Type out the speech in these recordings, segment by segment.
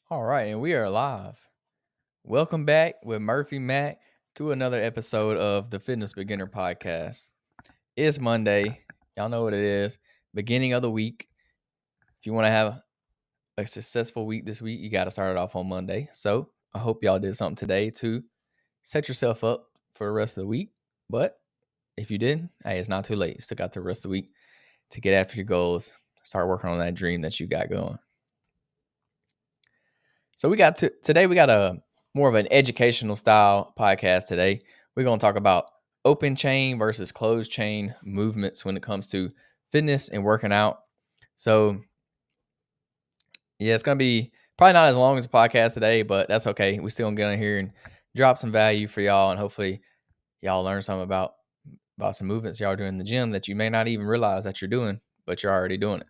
All right, and we are live. Welcome back with Murphy Mac to another episode of the Fitness Beginner Podcast. It's Monday. Y'all know what it is. Beginning of the week. If you want to have a successful week this week, you got to start it off on Monday. So I hope y'all did something today to set yourself up for the rest of the week. But if you didn't, hey, it's not too late. You still got the rest of the week to get after your goals. Start working on that dream that you got going. So today we got a more of an educational style podcast today. We're going to talk about open chain versus closed chain movements when it comes to fitness and working out. So yeah, it's going to be probably not as long as the podcast today, but that's okay. We still going to get on here and drop some value for y'all, and hopefully y'all learn something about some movements y'all doing in the gym that you may not even realize that you're doing, but you're already doing it.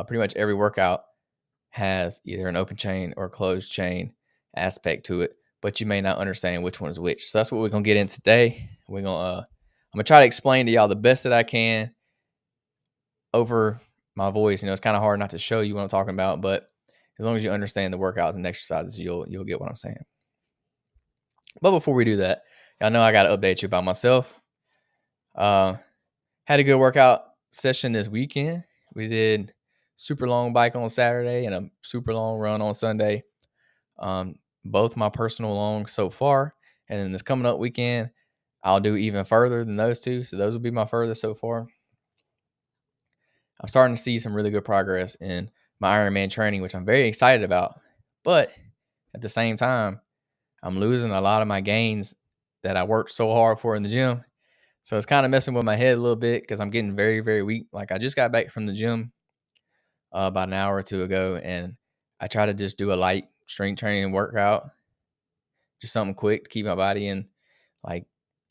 Pretty much every workout has either an open chain or closed chain aspect to it, but you may not understand which one is which. So that's what we're gonna get in today. I'm gonna try to explain to y'all the best that I can over my voice. It's kind of hard not to show you what I'm talking about, but as long as you understand the workouts and exercises, you'll get what I'm saying. But before we do that, y'all know I gotta update you about myself. Had a good workout session this weekend. We did super long bike on Saturday and a super long run on Sunday. Both my personal longs so far. And then this coming up weekend, I'll do even further than those two. So those will be my furthest so far. I'm starting to see some really good progress in my Ironman training, which I'm very excited about. But at the same time, I'm losing a lot of my gains that I worked so hard for in the gym. So it's kind of messing with my head a little bit because I'm getting very, very weak. Like I just got back from the gym about an hour or two ago, and I try to just do a light strength training workout, just something quick to keep my body in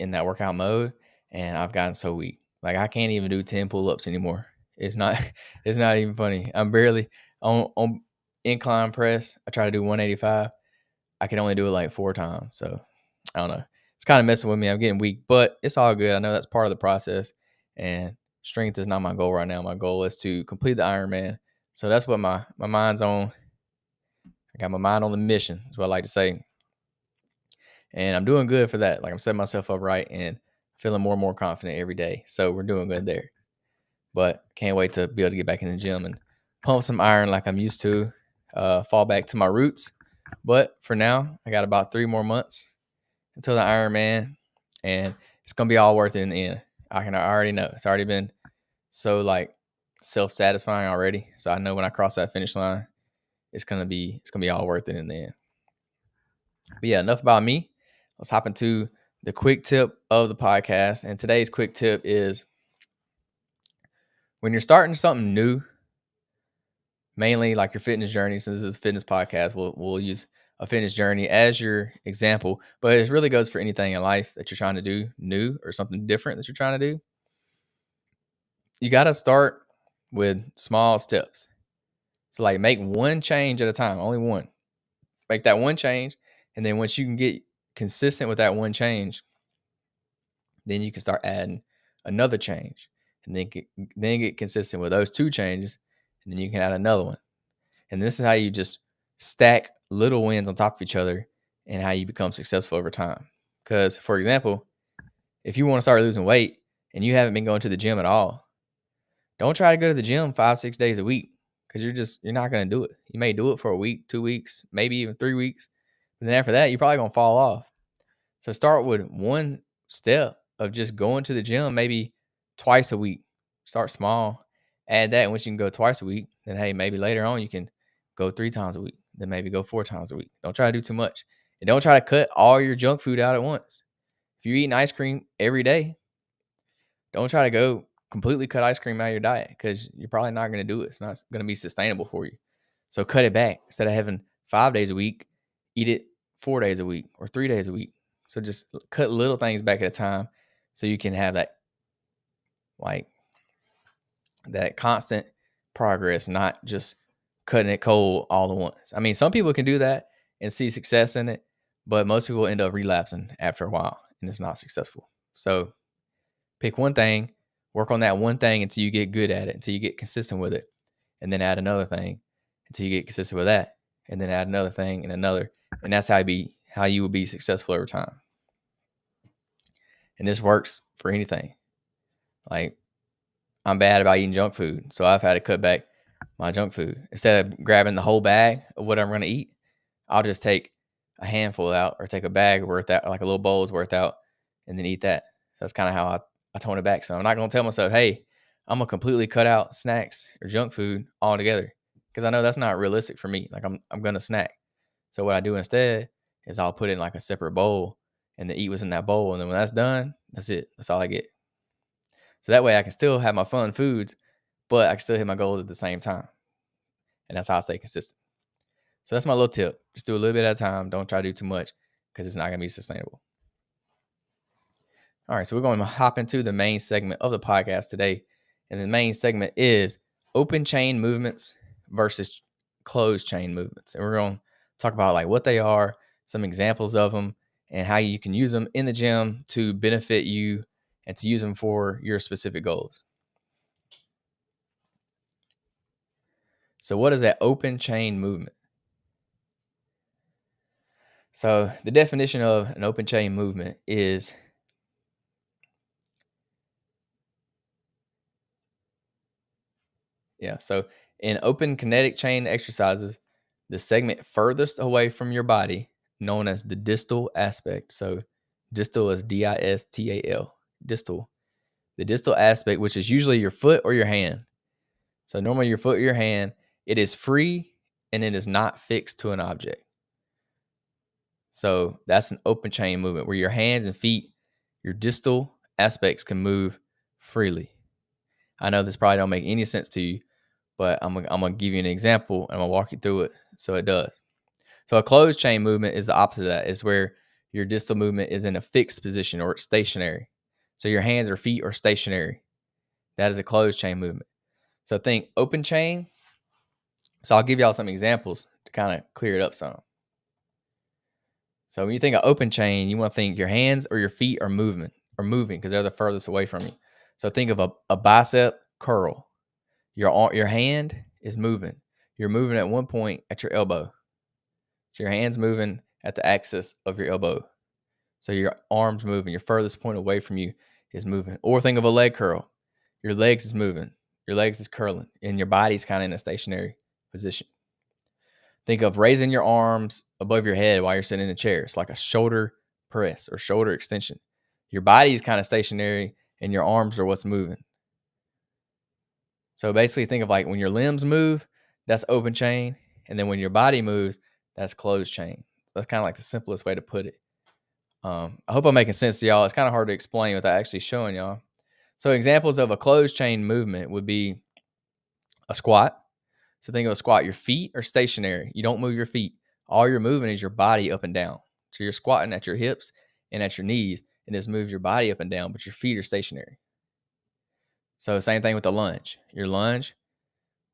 that workout mode. And I've gotten so weak. Like I can't even do 10 pull-ups anymore. It's not it's not even funny. I'm barely on incline press. I try to do 185. I can only do it like 4 times. So I don't know. It's kind of messing with me. I'm getting weak, but it's all good. I know that's part of the process. And strength is not my goal right now. My goal is to complete the Ironman. So that's what my mind's on. I got my mind on the mission, is what I like to say. And I'm doing good for that. Like I'm setting myself up right and feeling more and more confident every day. So we're doing good there. But can't wait to be able to get back in the gym and pump some iron like I'm used to, fall back to my roots. But for now, I got about 3 more months until the Ironman, and it's gonna be all worth it in the end. I already know. It's already been so like self-satisfying already. So I know when I cross that finish line, it's gonna be all worth it in the end. But yeah, enough about me. Let's hop into the quick tip of the podcast. And today's quick tip is when you're starting something new, mainly like your fitness journey, since this is a fitness podcast, we'll use a fitness journey as your example, but it really goes for anything in life that you're trying to do new or something different that you're trying to do. You got to start with small steps. So like make one change at a time, only one. Make that one change, and then once you can get consistent with that one change, then you can start adding another change, and then get consistent with those 2 changes, and then you can add another one. And this is how you just stack little wins on top of each other and how you become successful over time. Because, for example, if you want to start losing weight and you haven't been going to the gym at all, don't try to go to the gym 5-6 days a week because you're not going to do it. You may do it for a week, 2 weeks, maybe even 3 weeks. And then after that, you're probably going to fall off. So start with one step of just going to the gym maybe twice a week. Start small. Add that. Once you can go twice a week, then hey, maybe later on you can go 3 times a week. Then maybe go 4 times a week. Don't try to do too much. And don't try to cut all your junk food out at once. If you're eating ice cream every day, don't try to go completely cut ice cream out of your diet because you're probably not going to do it. It's not going to be sustainable for you. So cut it back. Instead of having 5 days a week, eat it 4 days a week or 3 days a week. So just cut little things back at a time so you can have that constant progress, not just cutting it cold all at once. I mean, some people can do that and see success in it, but most people end up relapsing after a while and it's not successful. So pick one thing, work on that one thing until you get good at it, until you get consistent with it, and then add another thing until you get consistent with that, and then add another thing and another, and that's how you will be successful over time. And this works for anything. Like, I'm bad about eating junk food, so I've had to cut back my junk food. Instead of grabbing the whole bag of what I'm going to eat, I'll just take a handful out, or take a bag worth out, like a little bowl's worth out, and then eat that. That's kind of how I tone it back. So I'm not going to tell myself, hey, I'm going to completely cut out snacks or junk food altogether, because I know that's not realistic for me. Like, I'm going to snack. So what I do instead is I'll put it in like a separate bowl, and then eat what's in that bowl. And then when that's done, that's it. That's all I get. So that way I can still have my fun foods, but I can still hit my goals at the same time. And that's how I stay consistent. So that's my little tip. Just do a little bit at a time. Don't try to do too much, because it's not going to be sustainable. All right, so we're going to hop into the main segment of the podcast today. And the main segment is open chain movements versus closed chain movements. And we're going to talk about like what they are, some examples of them, and how you can use them in the gym to benefit you and to use them for your specific goals. So what is that open chain movement? So the definition of an open chain movement is so in open kinetic chain exercises, the segment furthest away from your body, known as the distal aspect. So distal is distal, distal. The distal aspect, which is usually your foot or your hand. So normally your foot or your hand, it is free and it is not fixed to an object. So that's an open chain movement where your hands and feet, your distal aspects, can move freely. I know this probably don't make any sense to you, but I'm gonna give you an example and I'm gonna walk you through it so it does. So a closed chain movement is the opposite of that. It's where your distal movement is in a fixed position, or it's stationary. So your hands or feet are stationary. That is a closed chain movement. So think open chain. So I'll give y'all some examples to kind of clear it up some. So when you think of open chain, you want to think your hands or your feet are moving because they're the furthest away from you. So think of a bicep curl. Your hand is moving. You're moving at one point at your elbow. So your hand's moving at the axis of your elbow. So your arm's moving. Your furthest point away from you is moving. Or think of a leg curl. Your legs is moving. Your legs is curling. And your body's kind of in a stationary position. Think of raising your arms above your head while you're sitting in a chair. It's like a shoulder press or shoulder extension. Your body is kind of stationary and your arms are what's moving. So basically think of like when your limbs move, that's open chain. And then when your body moves, that's closed chain. That's kind of like the simplest way to put it. I hope I'm making sense to y'all. It's kind of hard to explain without actually showing y'all. So examples of a closed chain movement would be a squat. So think of a squat. Your feet are stationary. You don't move your feet. All you're moving is your body up and down. So you're squatting at your hips and at your knees, and just moves your body up and down, but your feet are stationary. So same thing with the lunge. Your lunge,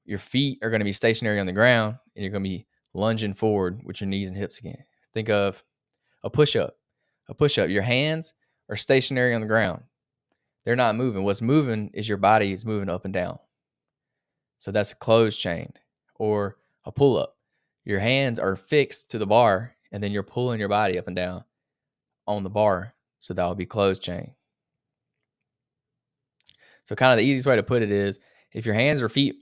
your feet are going to be stationary on the ground, and you're going to be lunging forward with your knees and hips again. Think of a push-up. A push-up, your hands are stationary on the ground. They're not moving. What's moving is your body is moving up and down. So that's a closed chain. Or a pull-up. Your hands are fixed to the bar, and then you're pulling your body up and down on the bar. So that would be closed chain. So kind of the easiest way to put it is, if your hands or feet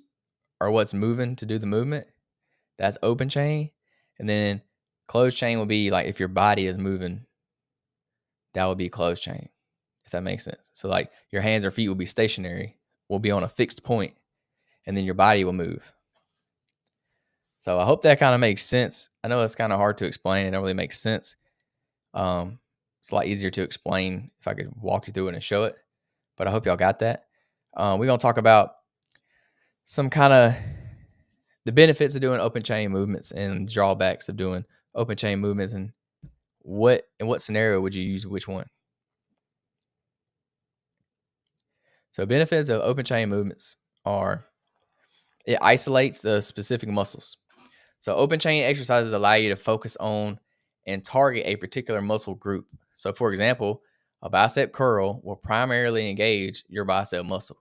are what's moving to do the movement, that's open chain. And then closed chain will be like if your body is moving, that would be closed chain, if that makes sense. So like your hands or feet will be stationary, will be on a fixed point, and then your body will move. So I hope that kind of makes sense. I know it's kind of hard to explain. It don't really make sense. It's a lot easier to explain if I could walk you through it and show it. But I hope y'all got that. We're going to talk about some kind of the benefits of doing open chain movements and drawbacks of doing open chain movements, and in what scenario would you use which one. So benefits of open chain movements are it isolates the specific muscles. So open chain exercises allow you to focus on and target a particular muscle group. So for example, a bicep curl will primarily engage your bicep muscle.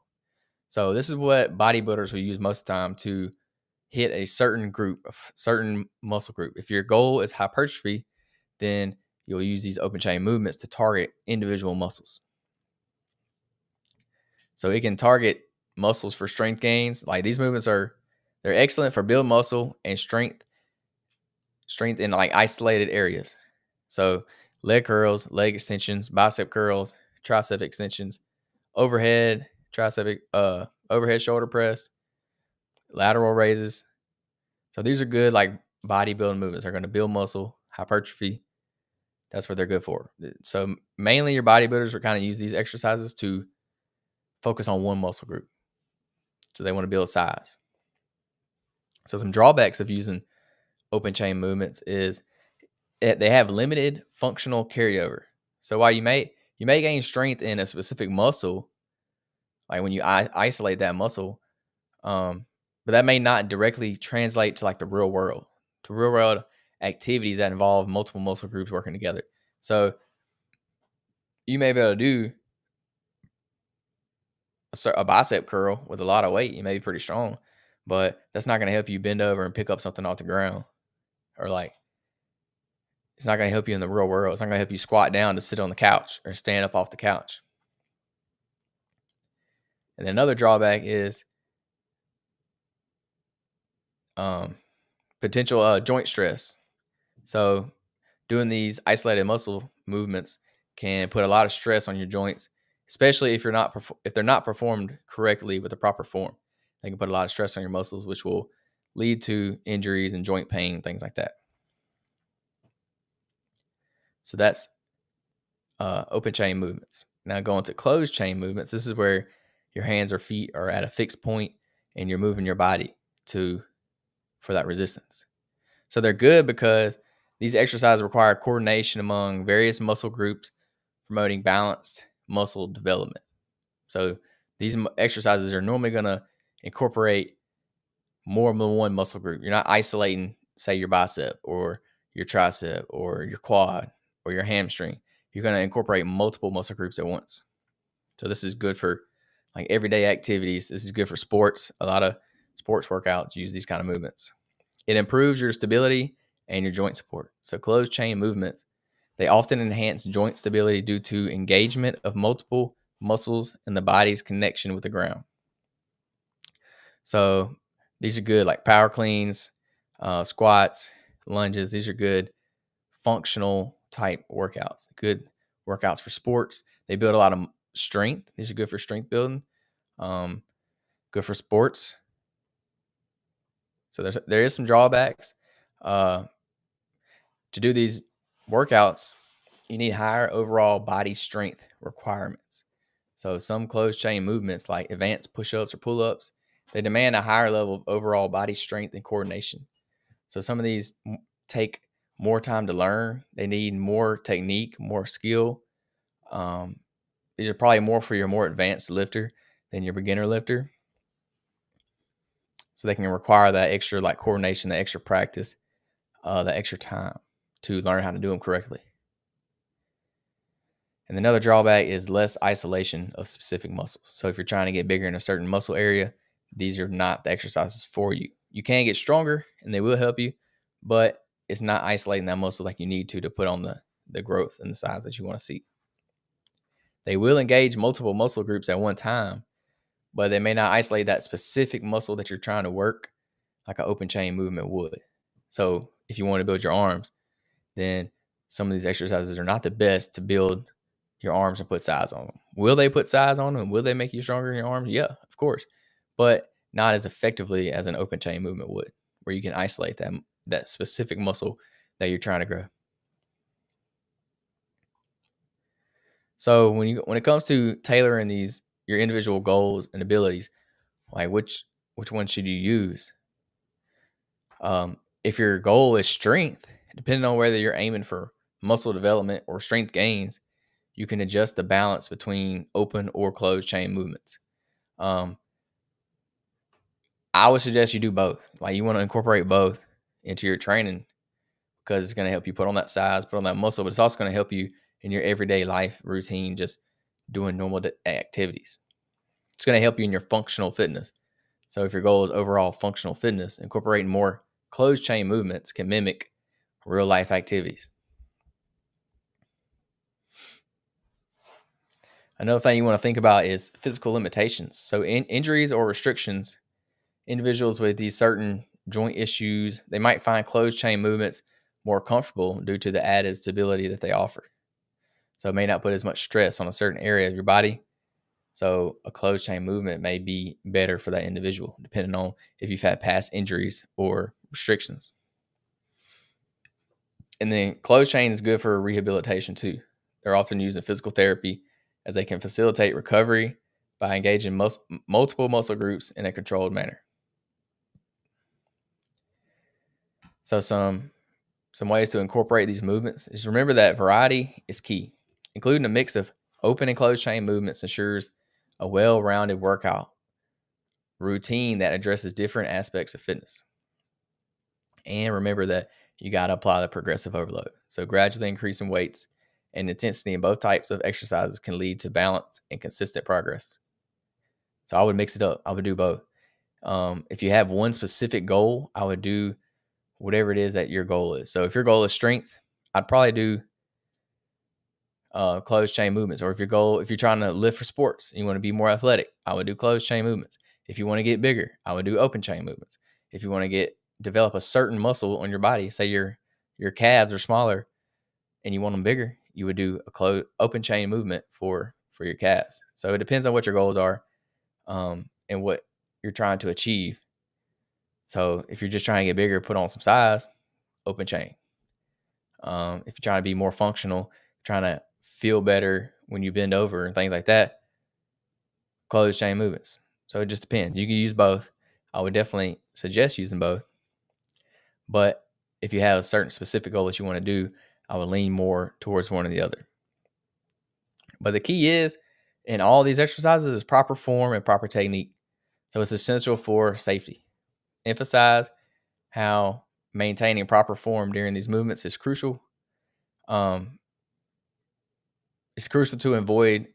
So this is what bodybuilders will use most of the time to hit a certain muscle group. If your goal is hypertrophy, then you'll use these open chain movements to target individual muscles. So it can target muscles for strength gains. Like these movements they're excellent for build muscle and strength in like isolated areas. So leg curls, leg extensions, bicep curls, tricep extensions, overhead overhead shoulder press, lateral raises. So these are good like bodybuilding movements. They're going to build muscle, hypertrophy. That's what they're good for. So mainly your bodybuilders will kind of use these exercises to focus on one muscle group. So they want to build size. So some drawbacks of using open chain movements is they have limited functional carryover. So while you may gain strength in a specific muscle, like when you isolate that muscle, but that may not directly translate to like the real world, to real world activities that involve multiple muscle groups working together. So you may be able to do a bicep curl with a lot of weight. You may be pretty strong, but that's not going to help you bend over and pick up something off the ground, or like it's not going to help you in the real world. It's not going to help you squat down to sit on the couch or stand up off the couch. And then another drawback is potential joint stress. So doing these isolated muscle movements can put a lot of stress on your joints, especially if they're not performed correctly with the proper form. They can put a lot of stress on your muscles, which will lead to injuries and joint pain, things like that. So that's open chain movements. Now going to closed chain movements, this is where your hands or feet are at a fixed point and you're moving your body for that resistance. So they're good because these exercises require coordination among various muscle groups, promoting balanced muscle development. So these exercises are normally going to incorporate more than one muscle group. You're not isolating, say, your bicep or your tricep or your quad or your hamstring. You're going to incorporate multiple muscle groups at once. So this is good for like everyday activities. This is good for sports. A lot of sports workouts use these kind of movements. It improves your stability and your joint support. So closed chain movements, they often enhance joint stability due to engagement of multiple muscles and the body's connection with the ground. So these are good like power cleans, squats, lunges. These are good functional type workouts. Good workouts for sports. They build a lot of strength. These are good for strength building. Good for sports. So there is some drawbacks. To do these workouts, you need higher overall body strength requirements. So some closed chain movements like advanced push-ups or pull-ups, they demand a higher level of overall body strength and coordination. So some of these take more time to learn. They need more technique, more skill. These are probably more for your more advanced lifter than your beginner lifter. So they can require that extra like coordination, that extra practice, that extra time to learn how to do them correctly. And another drawback is less isolation of specific muscles. So if you're trying to get bigger in a certain muscle area, these are not the exercises for you. You can get stronger and they will help you, but it's not isolating that muscle like you need to put on the growth and the size that you want to see. They will engage multiple muscle groups at one time, but they may not isolate that specific muscle that you're trying to work like an open chain movement would. So if you want to build your arms, then some of these exercises are not the best to build your arms and put size on them. Will they put size on them? Will they make you stronger in your arms? Yeah, of course, but not as effectively as an open chain movement would, where you can isolate that specific muscle that you're trying to grow. So when it comes to tailoring your individual goals and abilities, like which one should you use? If your goal is strength, depending on whether you're aiming for muscle development or strength gains, you can adjust the balance between open or closed chain movements. I would suggest you do both. Like you want to incorporate both into your training because it's going to help you put on that size, put on that muscle, but it's also going to help you in your everyday life routine, just doing normal activities. It's going to help you in your functional fitness. So if your goal is overall functional fitness, incorporating more closed chain movements can mimic real life activities. Another thing you want to think about is physical limitations. So injuries or restrictions, individuals with these certain joint issues, they might find closed chain movements more comfortable due to the added stability that they offer. So it may not put as much stress on a certain area of your body. So a closed chain movement may be better for that individual, depending on if you've had past injuries or restrictions. And then closed chain is good for rehabilitation too. They're often used in physical therapy as they can facilitate recovery by engaging multiple muscle groups in a controlled manner. So some ways to incorporate these movements is remember that variety is key. Including a mix of open and closed chain movements ensures a well-rounded workout routine that addresses different aspects of fitness. And remember that you got to apply the progressive overload. So gradually increasing weights and intensity in both types of exercises can lead to balance and consistent progress. So I would mix it up. I would do both. If you have one specific goal, I would do whatever it is that your goal is. So if your goal is strength, I'd probably do closed chain movements. Or if you're trying to lift for sports, and you want to be more athletic, I would do closed chain movements. If you want to get bigger, I would do open chain movements. If you want to develop a certain muscle on your body, say your calves are smaller and you want them bigger, you would do a open chain movement for your calves. So it depends on what your goals are, and what you're trying to achieve. So if you're just trying to get bigger, put on some size, open chain. If you're trying to be more functional, trying to feel better when you bend over and things like that, closed chain movements. So it just depends. You can use both. I would definitely suggest using both. But if you have a certain specific goal that you want to do, I would lean more towards one or the other. But the key is in all these exercises is proper form and proper technique. So it's essential for safety. Emphasize how maintaining proper form during these movements is crucial. It's crucial to avoid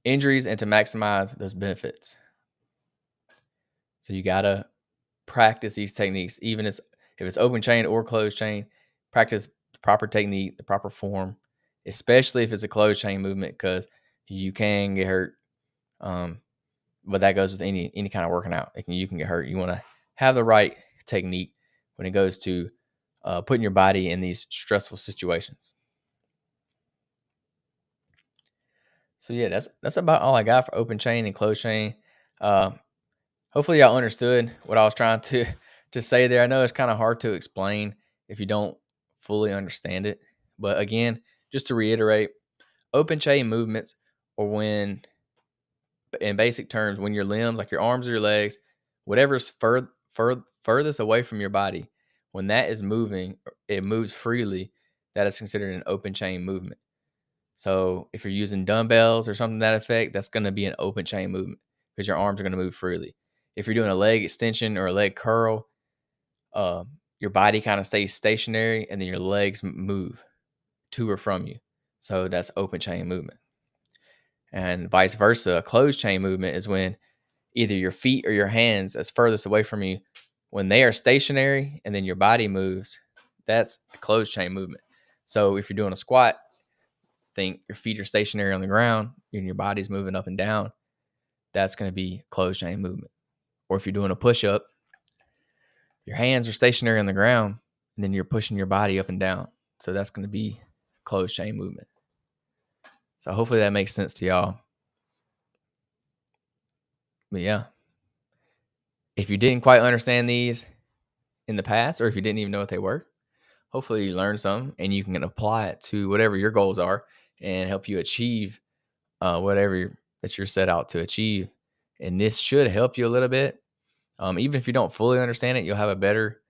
injuries and to maximize those benefits. So you gotta practice these techniques, even if it's open chain or closed chain. Practice the proper technique, the proper form, especially if it's a closed chain movement, because you can get hurt. But that goes with any kind of working out. You can get hurt. You want to have the right technique when it goes to putting your body in these stressful situations. So yeah, that's about all I got for open chain and closed chain. Hopefully y'all understood what I was trying to say there. I know it's kind of hard to explain if you don't fully understand it. But again, just to reiterate, open chain movements, or when, in basic terms, when your limbs, like your arms or your legs, whatever's furthest away from your body, when that is moving, it moves freely, that is considered an open chain movement. So if you're using dumbbells or something to that effect, that's going to be an open chain movement because your arms are going to move freely. If you're doing a leg extension or a leg curl, your body kind of stays stationary and then your legs move to or from you. So that's open chain movement. And vice versa, a closed chain movement is when either your feet or your hands as furthest away from you, when they are stationary and then your body moves, that's a closed chain movement. So if you're doing a squat, think your feet are stationary on the ground and your body's moving up and down, that's going to be closed chain movement. Or if you're doing a push-up, your hands are stationary on the ground and then you're pushing your body up and down. So that's going to be closed chain movement. So hopefully that makes sense to y'all. But yeah, if you didn't quite understand these in the past, or if you didn't even know what they were, hopefully you learned some and you can apply it to whatever your goals are and help you achieve whatever that you're set out to achieve. And this should help you a little bit. Even if you don't fully understand it, you'll have a better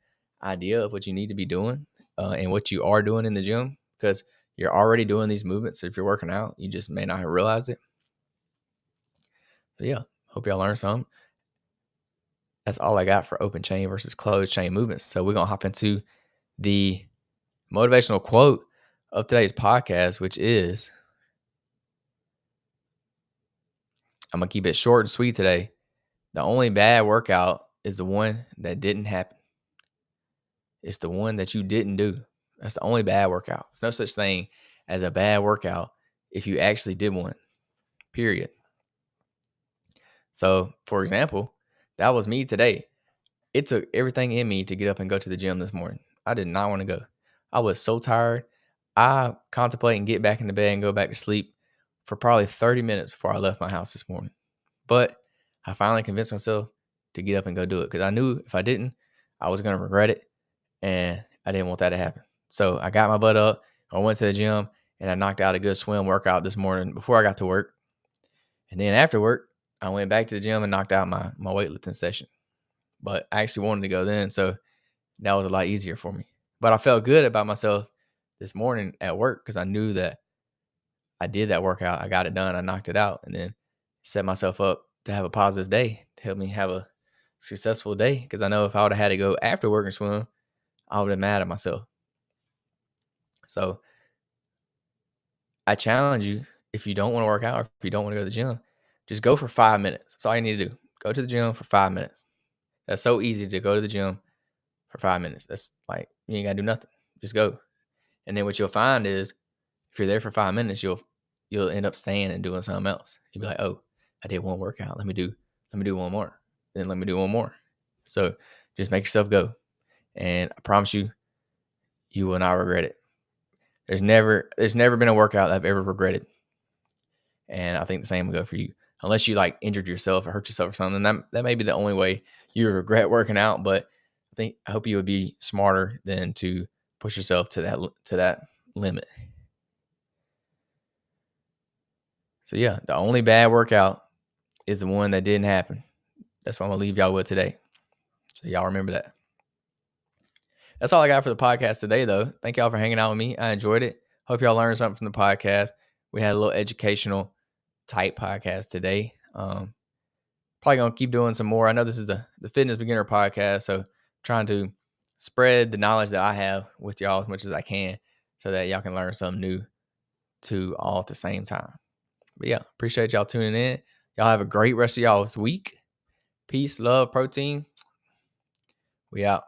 idea of what you need to be doing and what you are doing in the gym, because you're already doing these movements. So if you're working out, you just may not have realized it. So yeah, hope y'all learned some. That's all I got for open chain versus closed chain movements. So we're going to hop into the motivational quote of today's podcast, which is, I'm going to keep it short and sweet today. The only bad workout is the one that didn't happen. It's the one that you didn't do. That's the only bad workout. There's no such thing as a bad workout if you actually did one, period. So, for example, that was me today. It took everything in me to get up and go to the gym this morning. I did not want to go. I was so tired. I contemplated and get back in the bed and go back to sleep for probably 30 minutes before I left my house this morning. But I finally convinced myself to get up and go do it because I knew if I didn't, I was going to regret it. And I didn't want that to happen. So I got my butt up. I went to the gym and I knocked out a good swim workout this morning before I got to work. And then after work, I went back to the gym and knocked out my weightlifting session. But I actually wanted to go then. So that was a lot easier for me. But I felt good about myself this morning at work because I knew that I did that workout. I got it done. I knocked it out and then set myself up to have a positive day, to help me have a successful day. Because I know if I would have had to go after work and swim, I would have been mad at myself. So I challenge you, if you don't want to work out or if you don't want to go to the gym, just go for 5 minutes. That's all you need to do. Go to the gym for 5 minutes. That's so easy to go to the gym for 5 minutes. That's like, you ain't got to do nothing. Just go. And then what you'll find is if you're there for 5 minutes, you'll end up staying and doing something else. You'll be like, oh, I did one workout. Let me do one more. Then let me do one more. So just make yourself go. And I promise you, you will not regret it. There's never been a workout I've ever regretted. And I think the same will go for you. Unless you like injured yourself or hurt yourself or something, that may be the only way you regret working out. But I hope you would be smarter than to push yourself to that limit. So yeah, the only bad workout is the one that didn't happen. That's what I'm gonna leave y'all with today. So y'all remember that. That's all I got for the podcast today, though. Thank y'all for hanging out with me. I enjoyed it. Hope y'all learned something from the podcast. We had a little educational type podcast today. Probably gonna keep doing some more. I know this is the fitness beginner podcast, so trying to spread the knowledge that I have with y'all as much as I can, so that y'all can learn something new too, all at the same time. But yeah, appreciate y'all tuning in. Y'all have a great rest of y'all's week. Peace, love, protein. We out.